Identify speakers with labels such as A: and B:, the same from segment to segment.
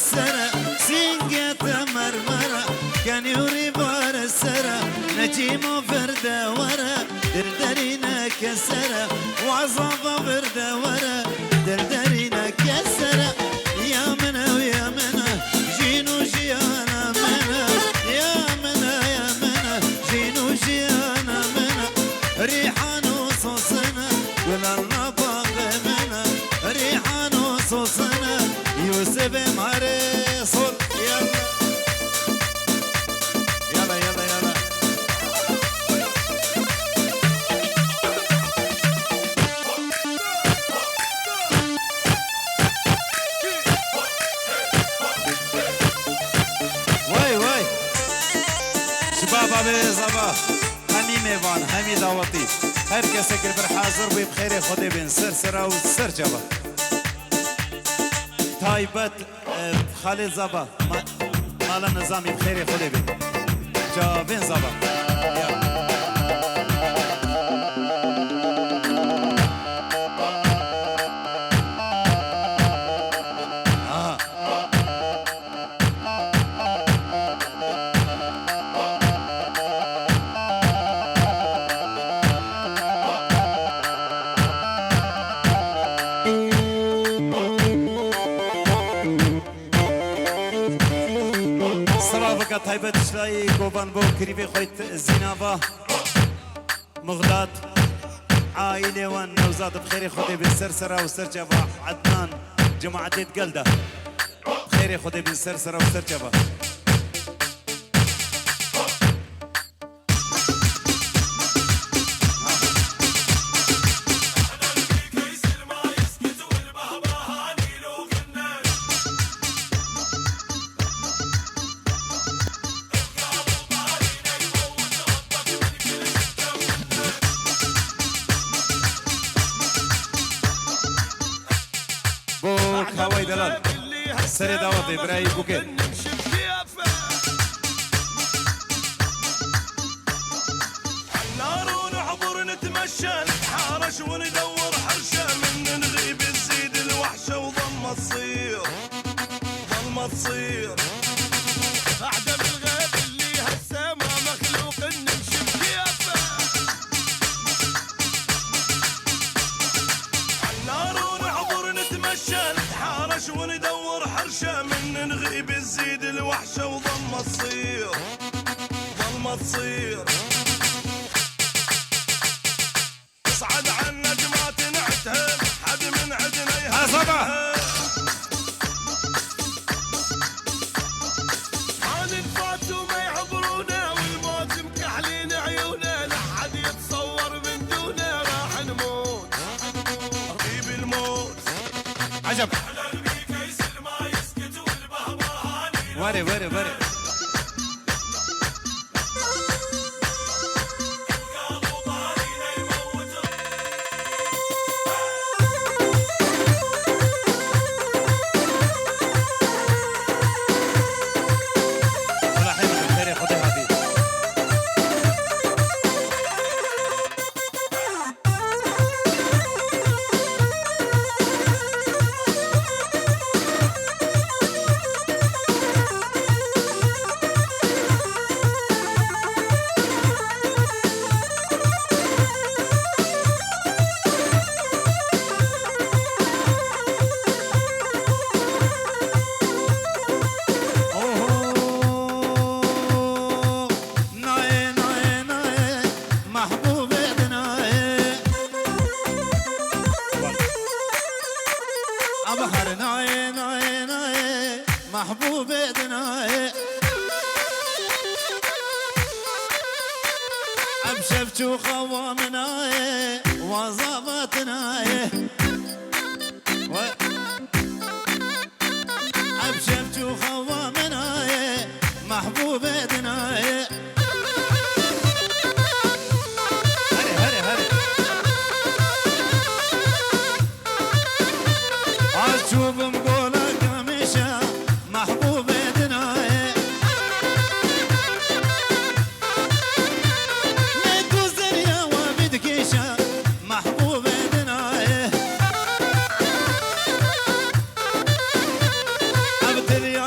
A: السرى سنقة مرمرة كان يوري بار السرى نجيم وفردة ورا دردرينا كسرة وعصابة فردة ورا دردرينا كسرة يا منا ويا منا جينو جيانا منا يا منا يا منا جينو جيانا منا ريحان وصوصنا ولا باغ منا ريحان وصوصنا يوسف معريصل يلا يلا يلا يلا واي واي شباب ابي صباح همي ميوان همي دعوتي هر کسی که بر حاضر بی بخیر خودی بین سر و سر جبا تایبت خالد زبا مالا نظامی بخیر خودی بین جا بین زبا تایبت شلایی گوبان بو کریبی خویت زینابا مغلات عائله وان نوزاد بخير خودي بالسرسرة وسرجبا عدنان جماعة قلدة بخير خودي بالسرسرة وسرجبا هواي دلال سري دعوتي براي بوكيت
B: النار ونحضر نتمشى نتحارش وندور حرشة من نغيب تزيد الوحشة وظلمة تصير ظلمة تصير أعدم الغيب اللي هسه ما مخلوق نمشي بكيفه النار ونحضر نتمشى نتحارش وندور حرشة من نغيب تزيد الوحشة وظلمة تصير ظلمة تصير تصعد عنا جماعة نعتهم حد من عدنا يهزمها عن الفات وما يعبرونا والموت مكحلين عيونا لحد يتصور من دونا راح نموت قريب الموت
A: عجب وري وري وري محبوب دناي أبشفت خوامناي وظبطناي أبشفت خوامناي محبوب دناي هري هري هري أشوف مقولك مشى محبوب دناي لتوزن يا وبدكيشة محبوب دناي عبد اليوم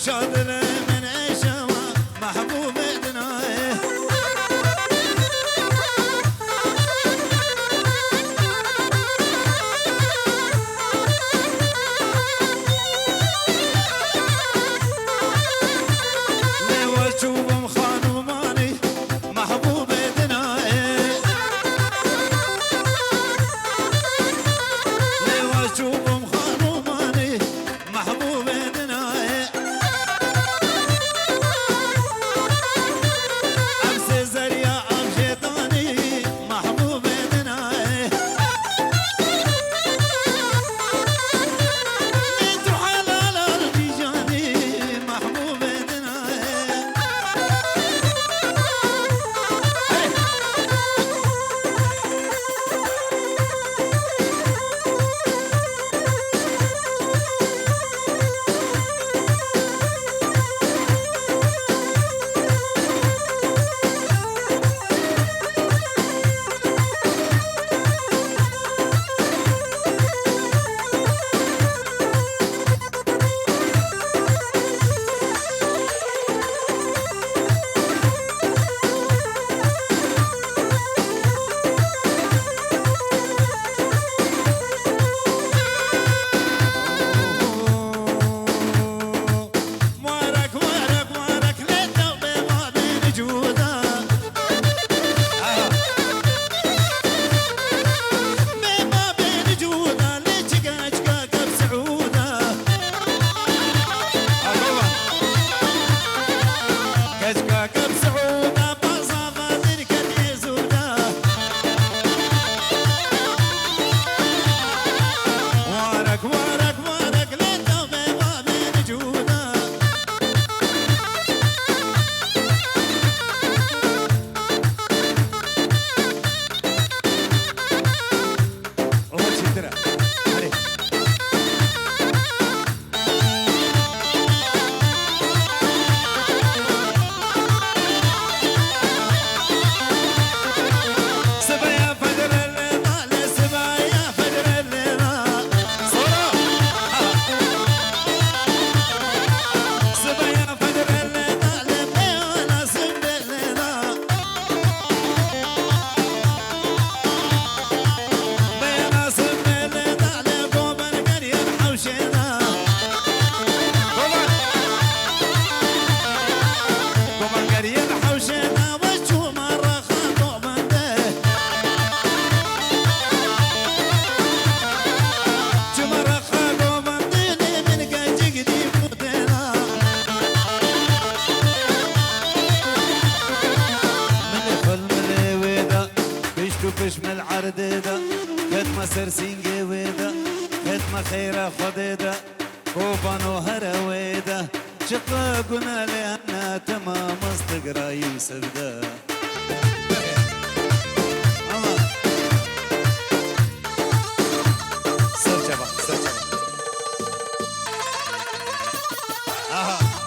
A: شاطر من عشما محبوب دناي بشمل عرديدا ختمة سرسينجي ويدا ختمة خيرة خديدا كوبانو هرويدا شقاقنا لأنها تمام استقرا يوسف دا سرجبا آها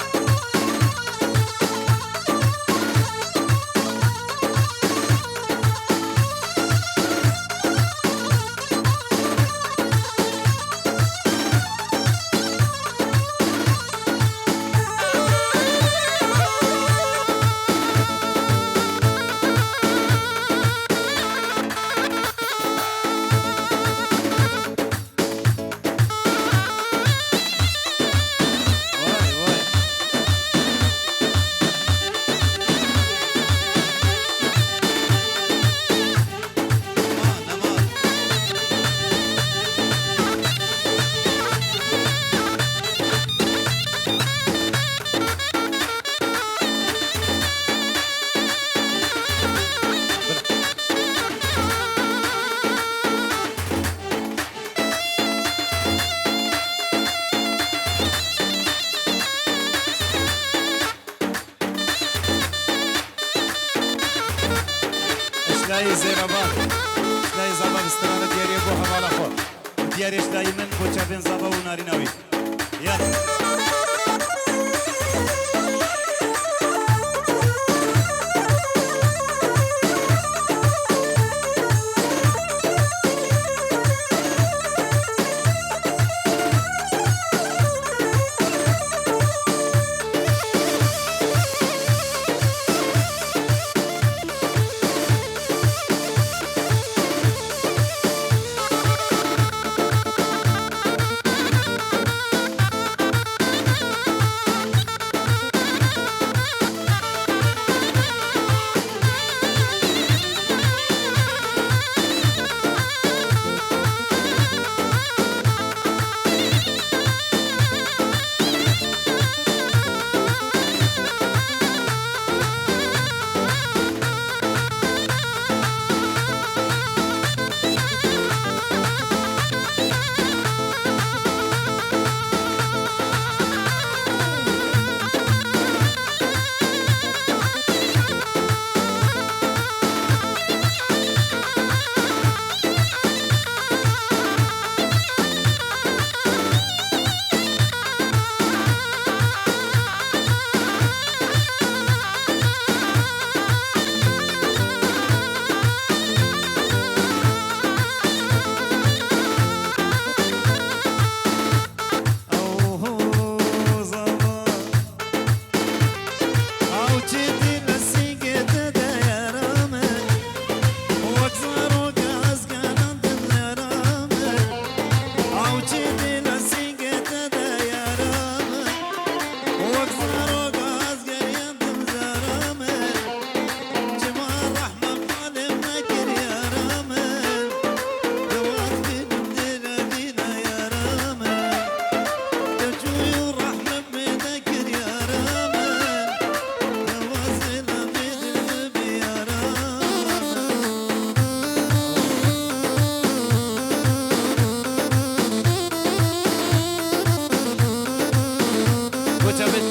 A: شلای زیراباد شلای زبا بسترانه دیاری بو حوالا خو دیاری شلای من بو چابین زبا و ناریناوی یا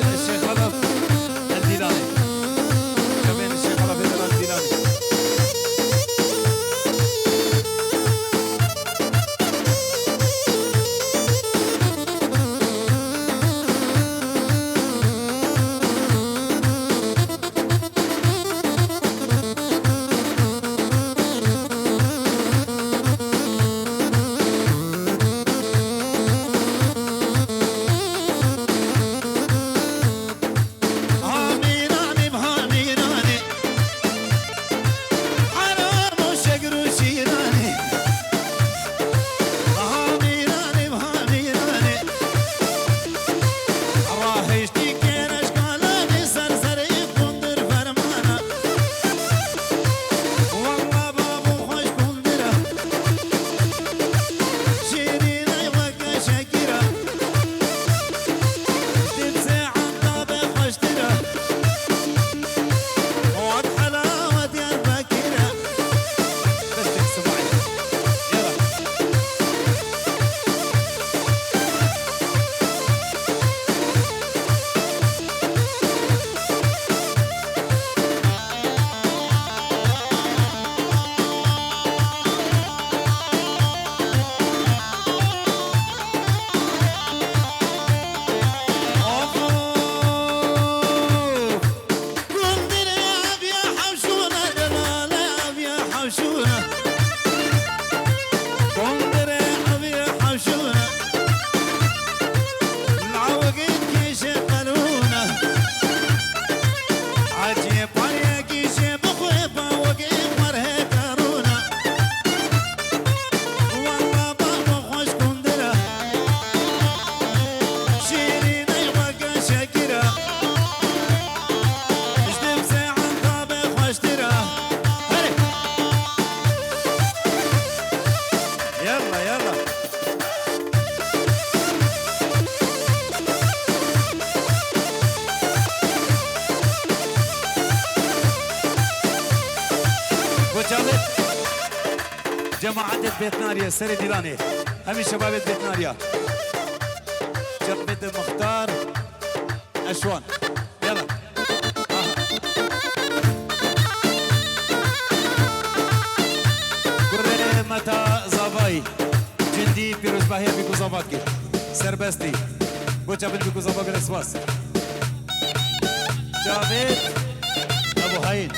A: الشيخ خلف الديلاني جميل الشيخ خلف الديلاني جماعة بيت ناريا سري ديلاني همي شباب بيت ناريا جنب مختار أشوان يلا كره متى زافاي جندي بيروز باهية بيكو زافاتكي سربستي بو جابت بيكو زافا برسواس جابت أبو هاين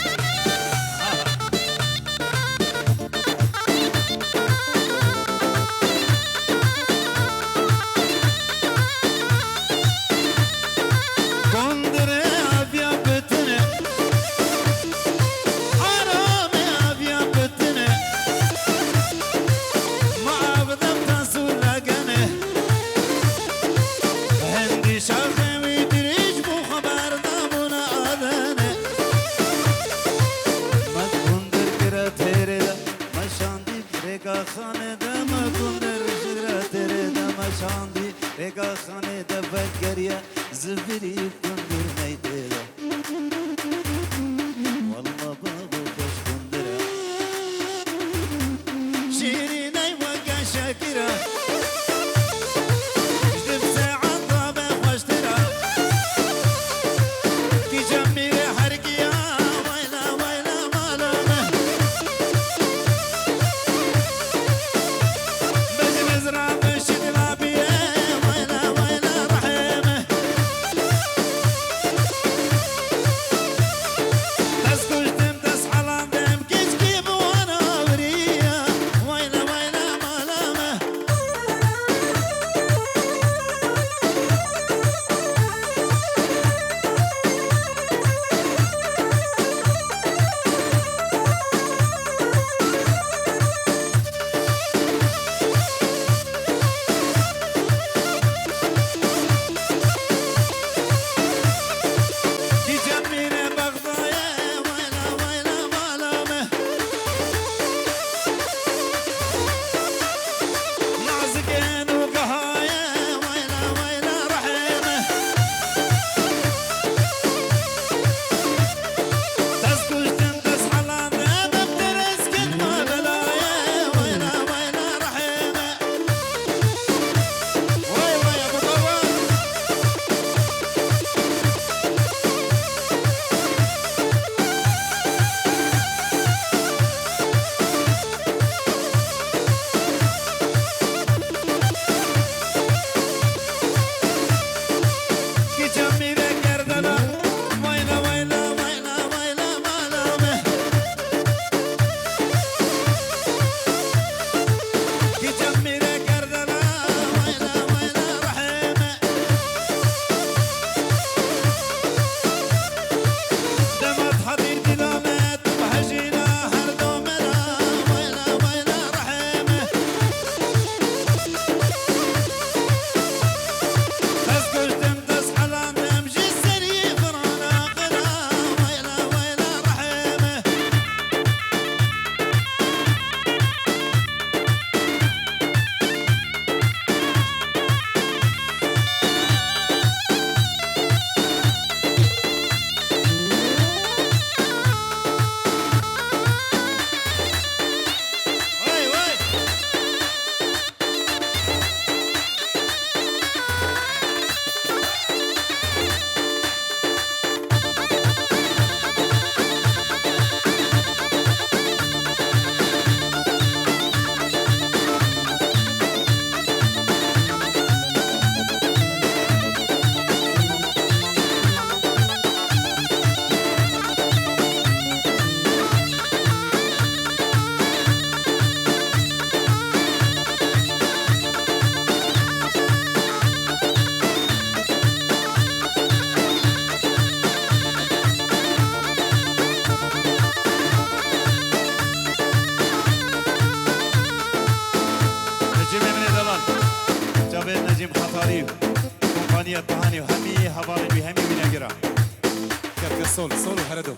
C: سول سول وهردو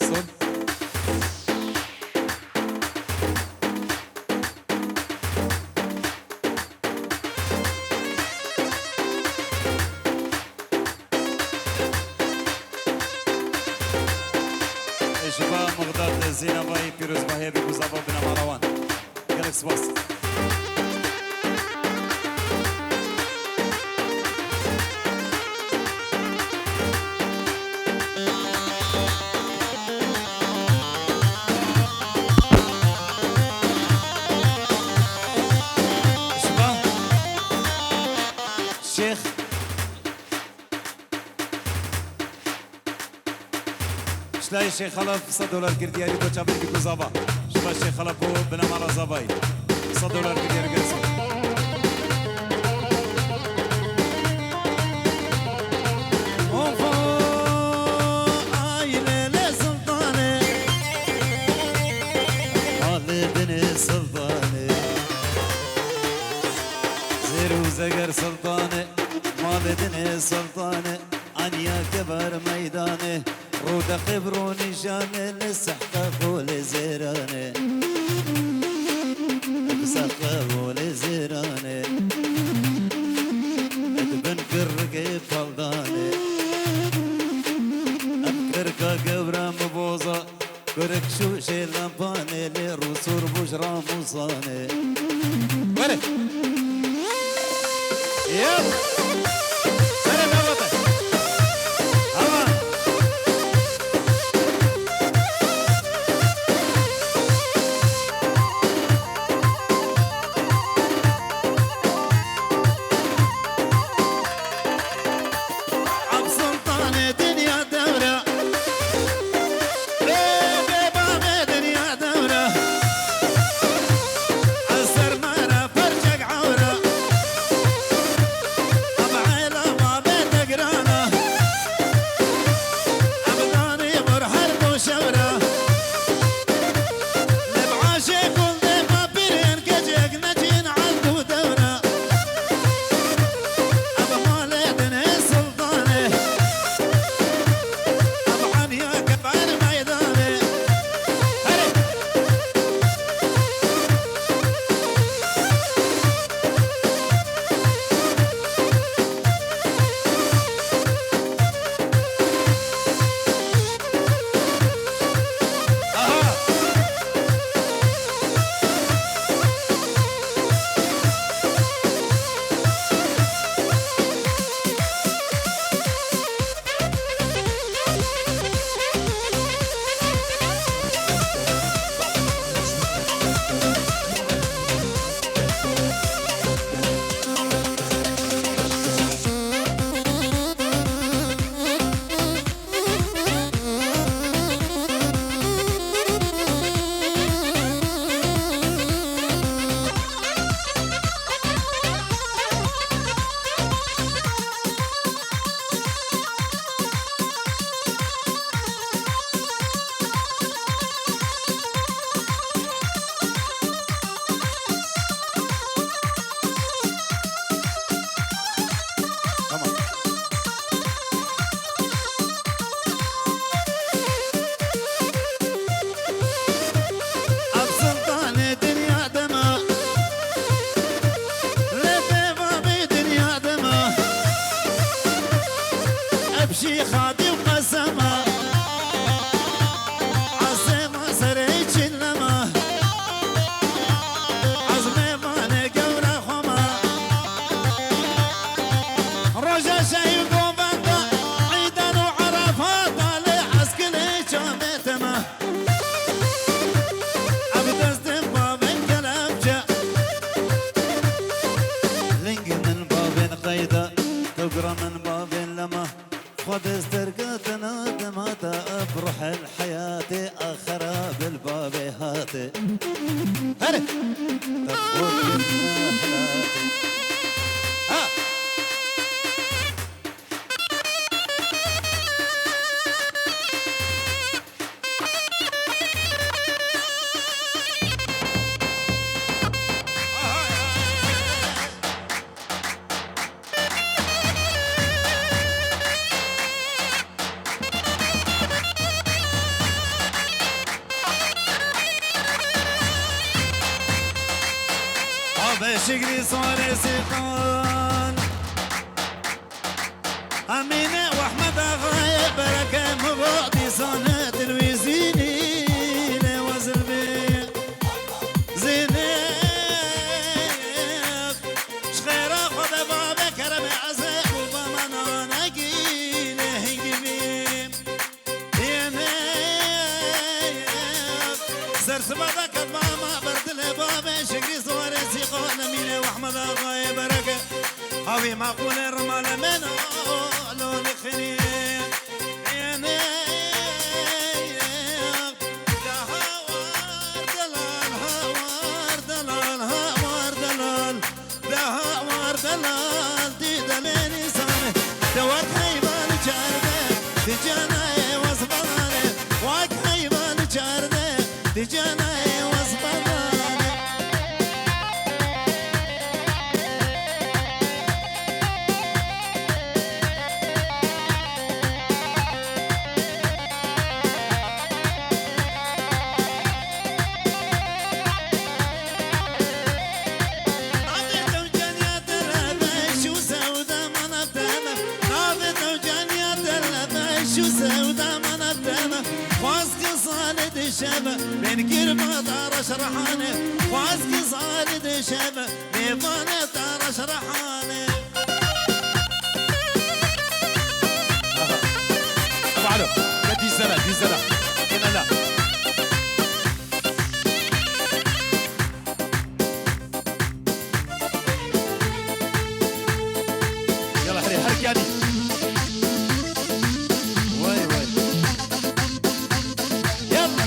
C: سول
A: شباب مغداد زينة باي بيروز باهي بيكو زابا بنا مروان جالكس باص شباب شيخ شلای شیخ خلف 100 دلار کردیاری دو چابی بیکو زابا شبا شیخ خلف بو بنا مارا زابای 100 دلار کردیاری گرسون زگر سلطانه مال دني سلطانه عنيا كبر ميدانه رود خبر ونشانه لسحقه ولزيرانه بسحقه ولزيرانه بنكر كيف فلدانه أبكركا قبرة مبوظة كرك شوشي لمبانه لرسور بشرى مصانه ورد يلا سلام يا وطن أمان عب سلطان دنيا دورة بابا دنيا دورة عسر مرة فرجك عورة خد استرقتنا دماتا افرح الحياة اخرى بالباب هاتي هلا تفوت شقري صار سيقان أمينة وأحمد غايب بركة مبعدي صانة تلويزيني لوزل بي زينك شخيرا خد بابا كرم عزيق وبمنا نقيل هنجبي سرس بابا كماما برد لبابا شقري صار سيقان أمينة وأحمد غايب بركة هاوي معقول الرمال منه لون خنيق يا نيق ده هوار دلال هوار دلال هوار دلال ده هوار دلال دي دليني صانه دوات هيبان جارده دي جاناي وصبانه واك هيبان جارده دي جاناي وصبانه شبه بين كلمة طارش رحانة واسكي صالد شبه ميضانة طارش رحانة
C: افعلوا دي زرع كنا لا يلا حري حركة
A: واي واي
C: يلا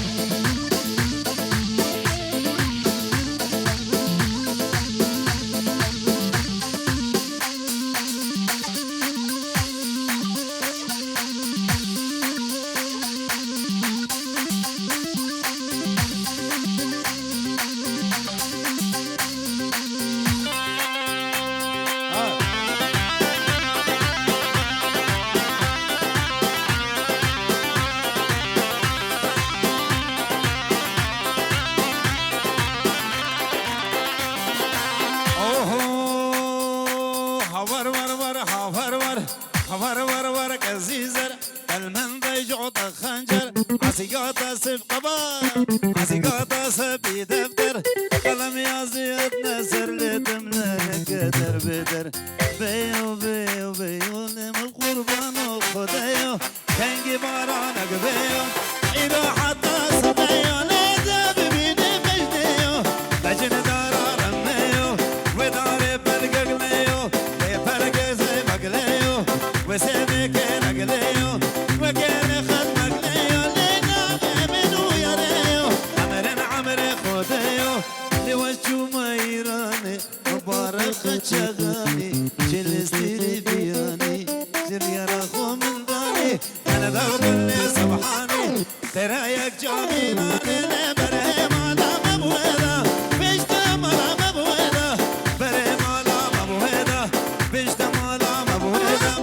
A: ور كزيزر المنضي جعط خنجر عسيقات سب قبار عسيقات سب دفتر قلم يا زيد نسر لتملا قدر بدر بيو بيو بيو لم القربان وخديو كنجي بارانك بيو إذا حتى سبيو لذا ببيني مجديو لجن دارا رميو وداري بلقليو لفرق زي مقليو وسيبك نقليو وكان خدمك ليو لنا منو يريو عمر خديو لوجو ميراني مبارك شغاني جلستيري بياني جريا رخو من داني انا دور اللي سبحاني ترايك جاميناني لبره مالا مبويدا بيشتا مالا مبويدا بره مالا مبويدا بيشتا مالا مبويدا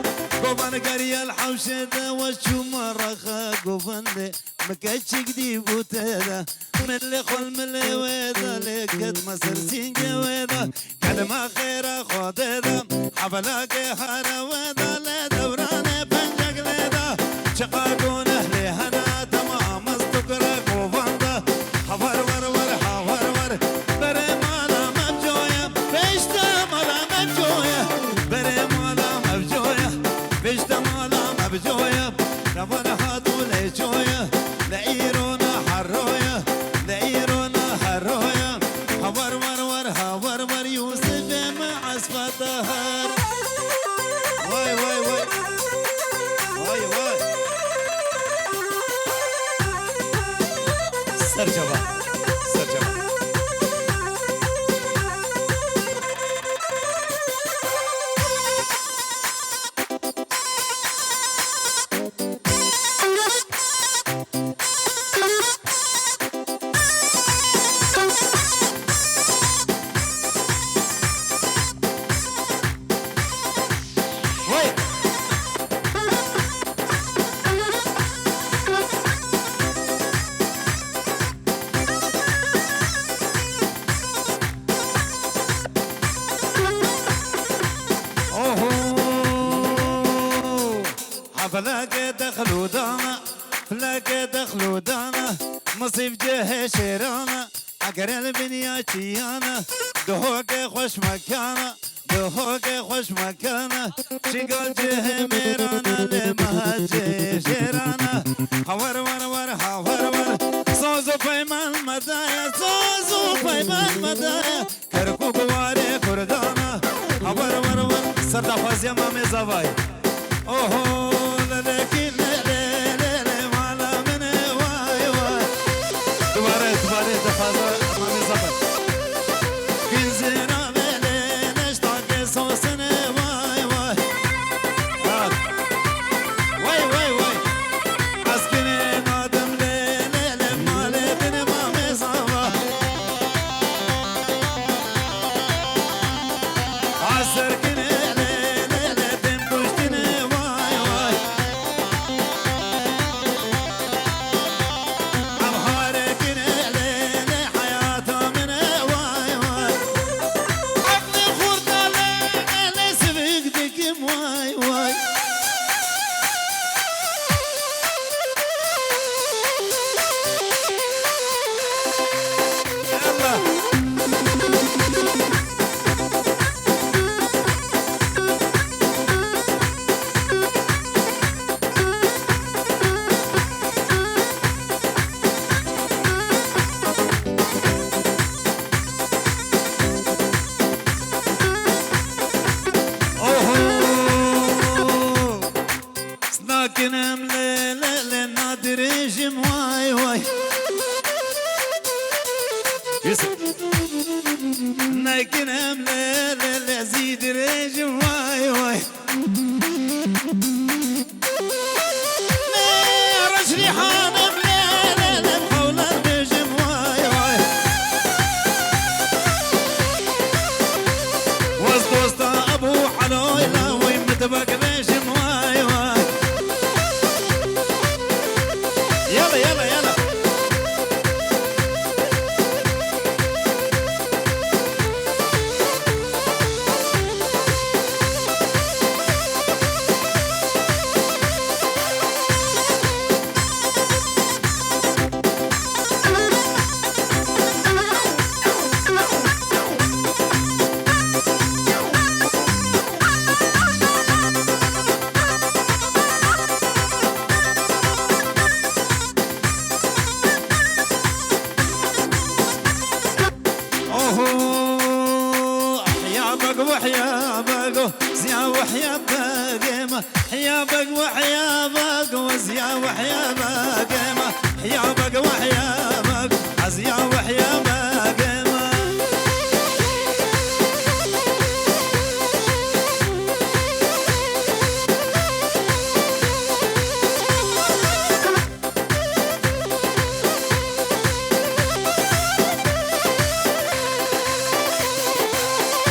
A: قوبان قريا الحوشة وشو مرخا قوبان دي مكاتشك دي بوتيدا من اللي خل من اللي ويدا لقد مصر سينجي ويدا كلمة خيرا خوديدا حفلاك هارا ويدا لدوراني بنجك ليدا شقاقون اهلي هنا تمام استقرا قوبان دا حفر ور حفر ور بري مالا مبجويا بيشتا مالا مبجويا بري مالا مبجويا بيشتا مالا مبجويا ربنا هادو ليجويا لعيرونا حرويا لعيرونا حرويا حور ور يوسف مع اسفتهر واي واي واي واي واي
C: سرجبة
A: حفلك دخلوا دانا فلك دخلوا دانا مصيف جه شيرانا عقر البنيا شيانا دهوك خوش مكانا دهوك خوش مكانا شقال جه ميرانا لمهجي شيرانا حور ور ور حور ور صوزو بيمان مدايا صوزو بيمان مدايا كركو قواري كردانا حور ور ور سردا فازيا مامي زواي اوهو لكن مالا من واي واي دوباره تفاضل مامي زواي كنزينا بلينش طاقي صوصنا واي واي واي واي واي عسكني نادم ليلة مالي بن مامي زواي عسر كني ساكنم ليلة نادر جم واي واي يوسف ناكنم ليلة زيد رجم واي واي رجلي حانم ليلة بحول الرجم واي واي وسط ابو حلوي لا وين متبقى رجم واي واي يلا يلا يلا حيابك وحيابك وزيا وحيابك حيابك وحيابك عزيا وحيابك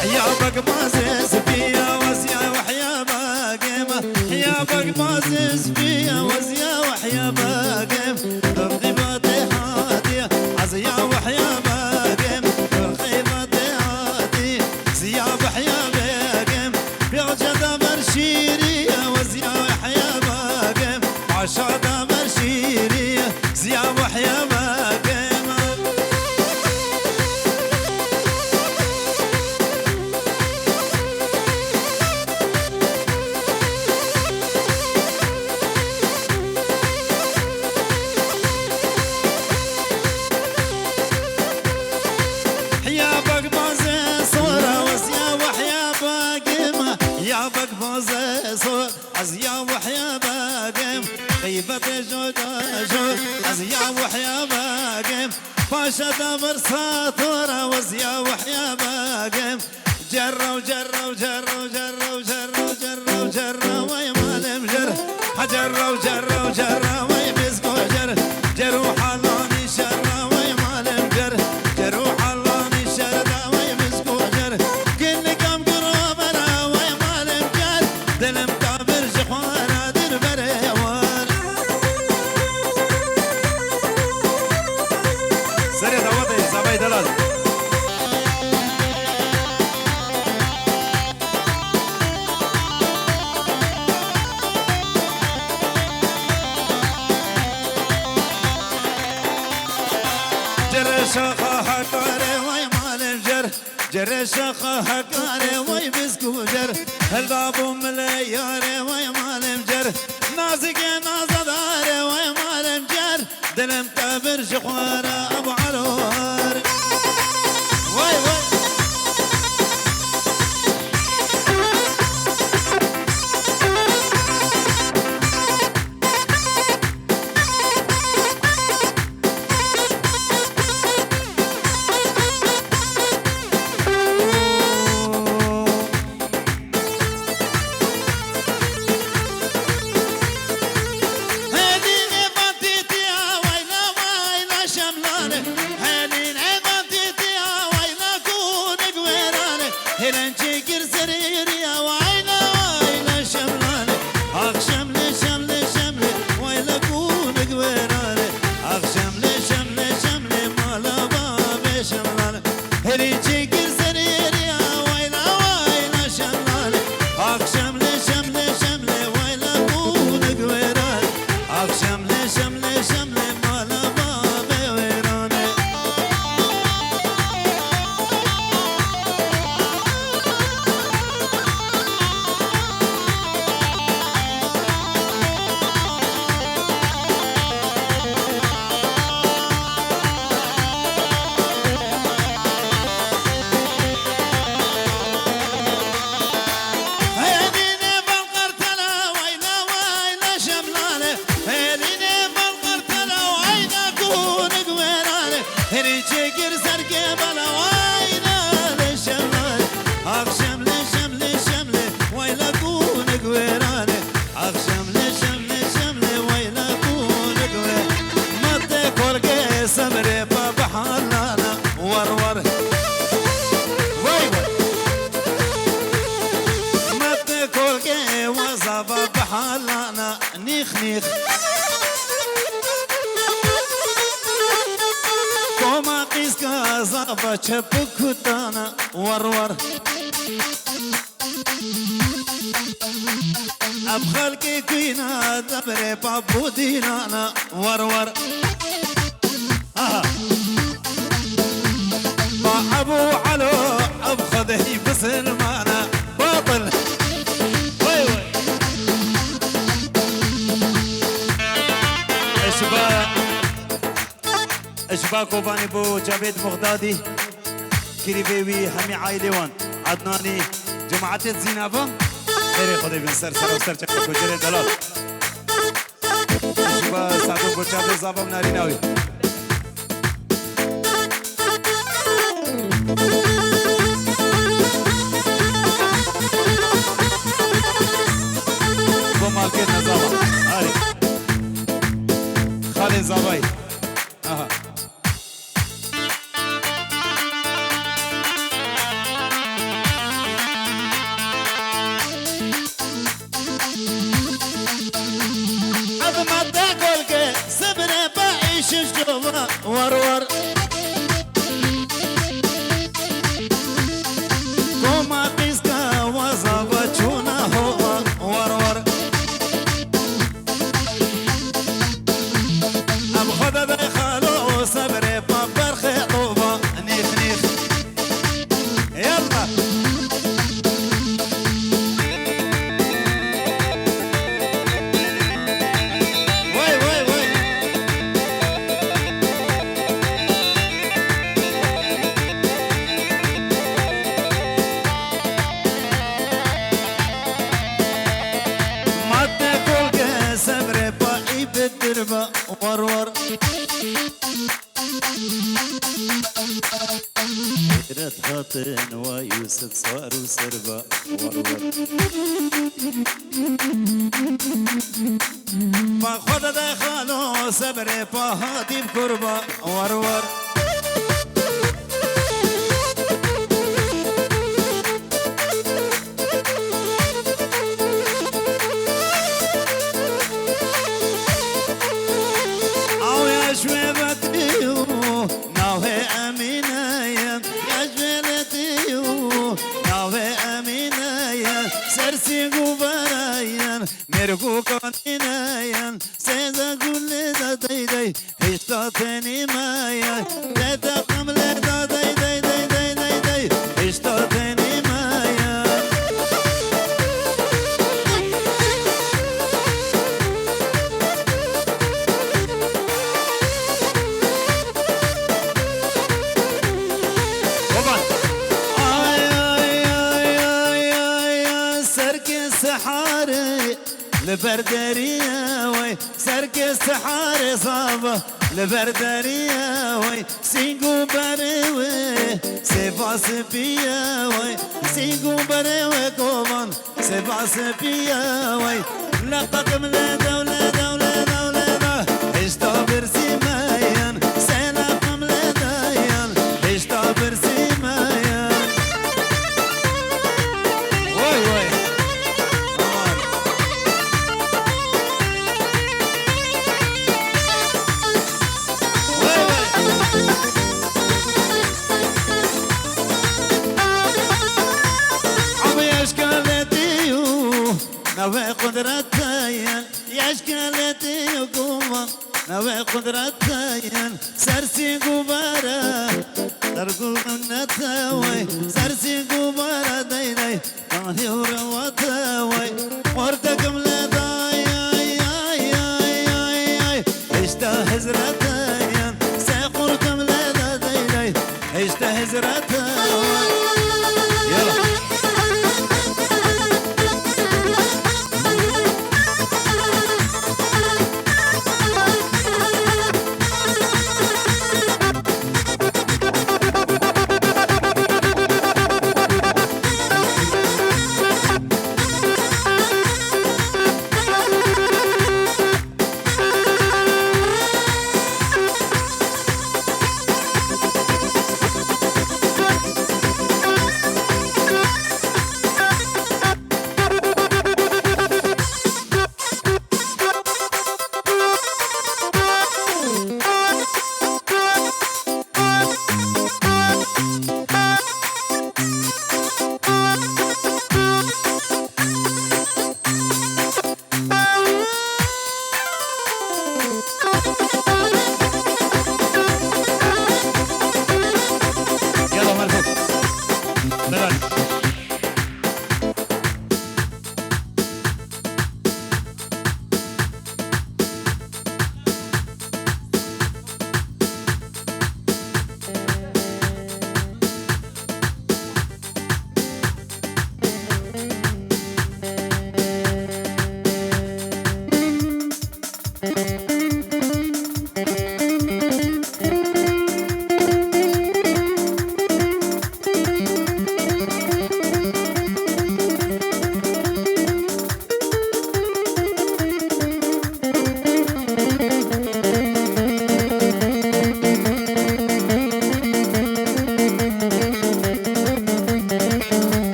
A: حيابك بازز فيا وزيا وحيابك حيابك بازز فيا وزيا وحيابك رغبتي هادية عزيا وحيابك رغبتي هادية زيا وحيابك بيوجد برشيرية وزيا وحيابك عشاد برشيرية زيا وحيابك حيابك بازه صور عزيا وحيابك خيبة جودا جود عزيا وحيابك باشا دمر ساطورة وزيا وحيابك جرة وجرة وجرة وجرة وجرة وجرة وجرة ويا مالم جرة حجرة وجرة وجرة ويا بيسكو جرة جروح اللوني شرة ويا مالم جرة جروح اللوني شرة ويا بيسكو جرة كل كم قرابنا ويا مالم جرة دلم كابر جخوانا دير بريوان سريع دواتي سبعي دلال شاخة حكاري وي مال الجر جر شاخة حكاري وي بسكو جر الباب ملياري وي مال الجر نازك نازداري وي مال الجر دلم كبر شخوارة أبو علوار وي وي
D: بكتانا ورور أبخلكي كوينا دبري بابو دينانا ورور ما أبو علو أبخده بسلمانا باطل وي وي
A: اشبا كوباني بو جابيد مغدادي كريبيوي همي عائلة وان عدناني جماعة الزينافة خيري خدي بن سر سر وسر چكو جري دلال اشبا سعدو بو جابيد زابا مناري ناوي بو مالكيت نزابا هاري خالي زاباي اها
D: ورور كوما قيسكا وزابتشونا هو ورور أبخذ دخلو صبري بابر خطوبة نيخ نيخ يلا ورور رد خاطن ويوسف صار وسربا ورور فخد دخلو صبري فهادي بكربا ورور مرغو جوانينايا سيدا قول دا داي داي اشتاطني مايا دا قملة دا داي داي داي داي داي داي اشتاطني مايا سحاري لبردرية وي سرك السحاري صابة لبردرية وي سينقو بريوي سيباس بيا وي سينقو بريوي كومان سيباس بيا وي لقاكم لدا ولدا ولدا ولدا اشتابر سيمايان سيلاقم لدايان اشتابر سيمايان وي وي نوى قدرتين يشكالتي يقوم نوى قدرتين سرسي قبارة ترقو النتاوي سرسي قبارة داي داي طاهي وروتاوي ورتكم لداي اشتا هزرتين سيقولكم لدا داي داي اشتا هزرتين يلا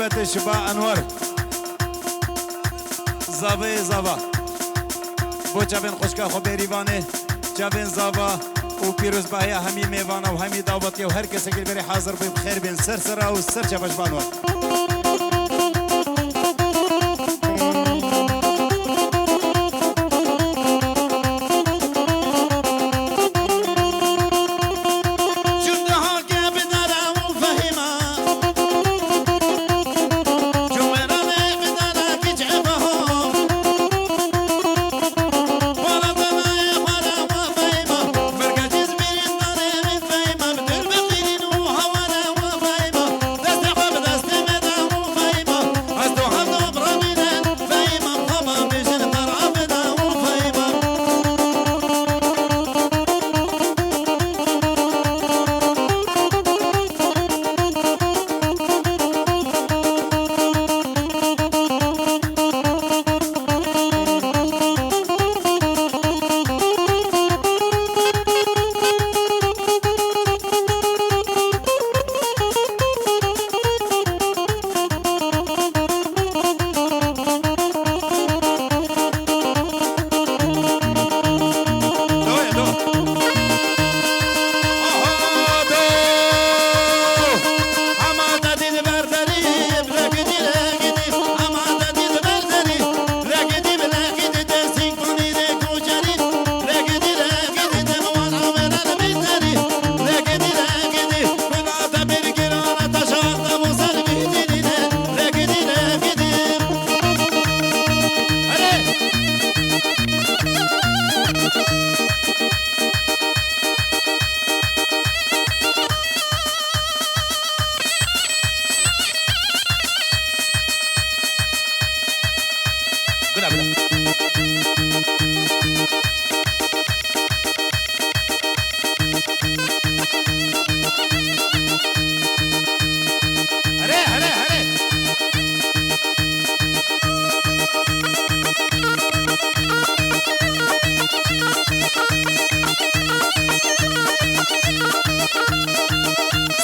A: محبت شبا انور زاوی زاوا بو جابن خوشکا خو بریوانه جابن زاوا و پیروز بایا همی میوانه و همی دعوتی و هر کسی که بری حاضر بی بخیر بین سر سرا و سر جبش بانور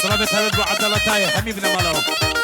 C: صلابة هبد وعدالتاي حبيبنا مالهم